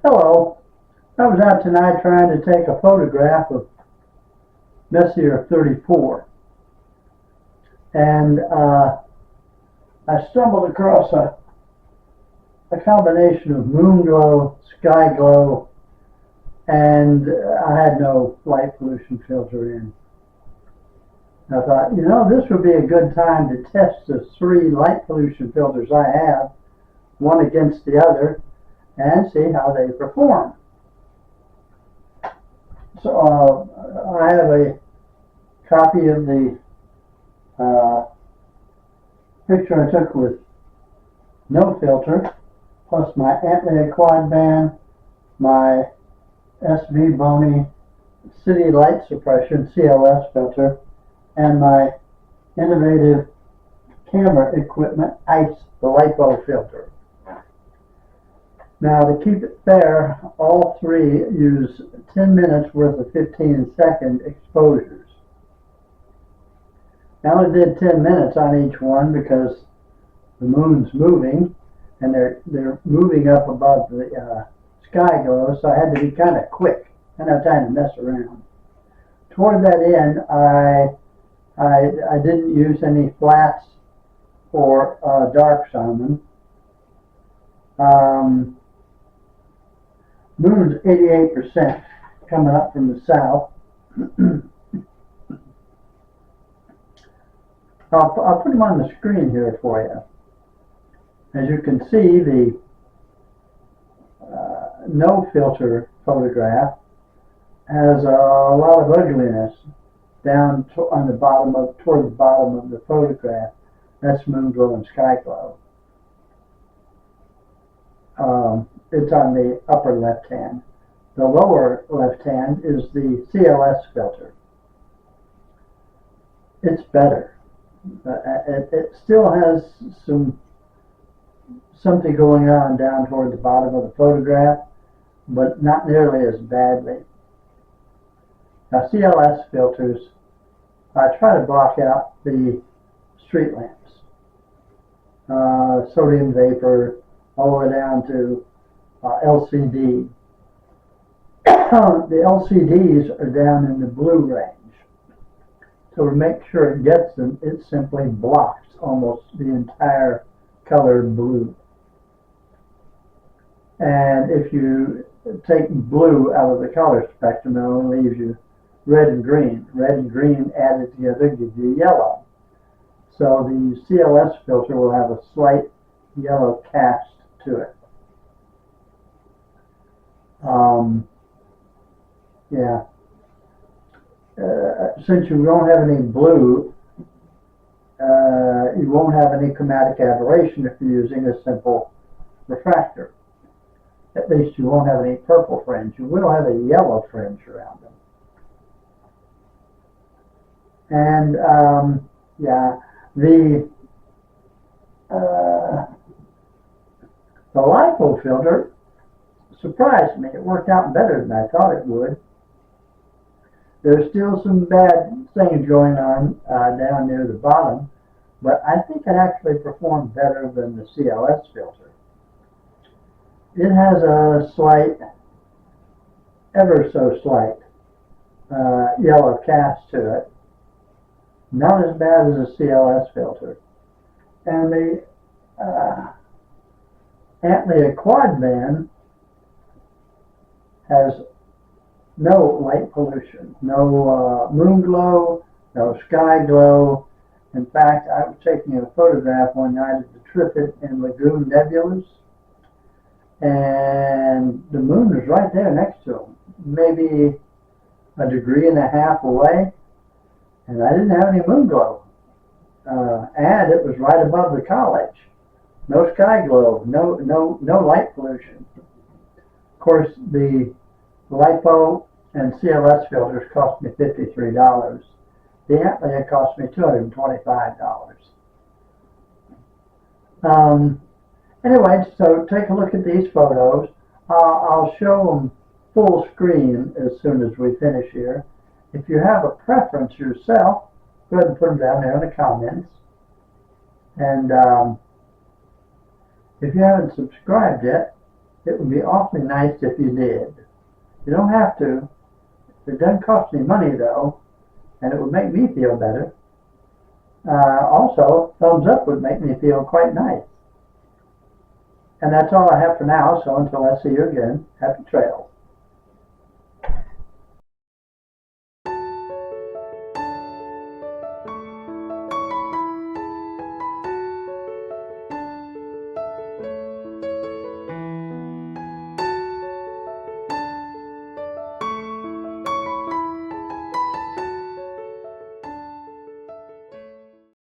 Hello. I was out tonight trying to take a photograph of Messier 34, and I stumbled across a combination of Moonglow, Sky Glow, and I had no light pollution filter in. I thought, this would be a good time to test the three light pollution filters I have, one against the other, and see how they perform. So I have a copy of the picture I took with no filter, plus my Antlia quad band, my SV Bony City Light Suppression CLS filter, and my innovative camera equipment ICE the LiPo filter. Now, to keep it fair, all three use 10 minutes worth of 15-second exposures. I only did 10 minutes on each one because the moon's moving, and they're moving up above the sky glow, so I had to be kind of quick. I didn't have time to mess around. Toward that end, I didn't use any flats or darks on them. Moon's 88% coming up from the south. I'll put them on the screen here for you. As you can see, the no filter photograph has a lot of ugliness down on the bottom toward the bottom of the photograph. That's Moonglow and Sky Glow. It's on the upper left hand. The lower left hand is the CLS filter. It's better. It still has something going on down toward the bottom of the photograph, but not nearly as badly. Now, CLS filters, I try to block out the street lamps, sodium vapor, all the way down to LCD. The LCDs are down in the blue range. So to make sure it gets them, it simply blocks almost the entire color blue. And if you take blue out of the color spectrum, it only leaves you red and green. Red and green added together give you yellow. So the CLS filter will have a slight yellow cast to it. Since you don't have any blue, you won't have any chromatic aberration if you're using a simple refractor. At least you won't have any purple fringe. You will have a yellow fringe around them. And the LiPo filter surprised me. It worked out better than I thought it would. There's still some bad things going on down near the bottom, but I think it actually performed better than the CLS filter. It has a slight, ever so slight, yellow cast to it. Not as bad as a CLS filter. And the Antlia quad band has no light pollution, no Moonglow, no Sky Glow. In fact, I was taking a photograph one night of the Trifid and Lagoon nebulas, and the moon was right there next to them, maybe a degree and a half away, and I didn't have any Moonglow. And it was right above the college. No Sky Glow, no light pollution. Of course, the LiPo and CLS filters cost me $53. The Antlia cost me $225. Anyway, so take a look at these photos. I'll show them full screen as soon as we finish here. If you have a preference yourself, go ahead and put them down there in the comments. And if you haven't subscribed yet, It would be awfully nice if you did. You don't have to. It doesn't cost any money though, and it would make me feel better. Also, thumbs up would make me feel quite nice. And that's all I have for now, so until I see you again, happy trails.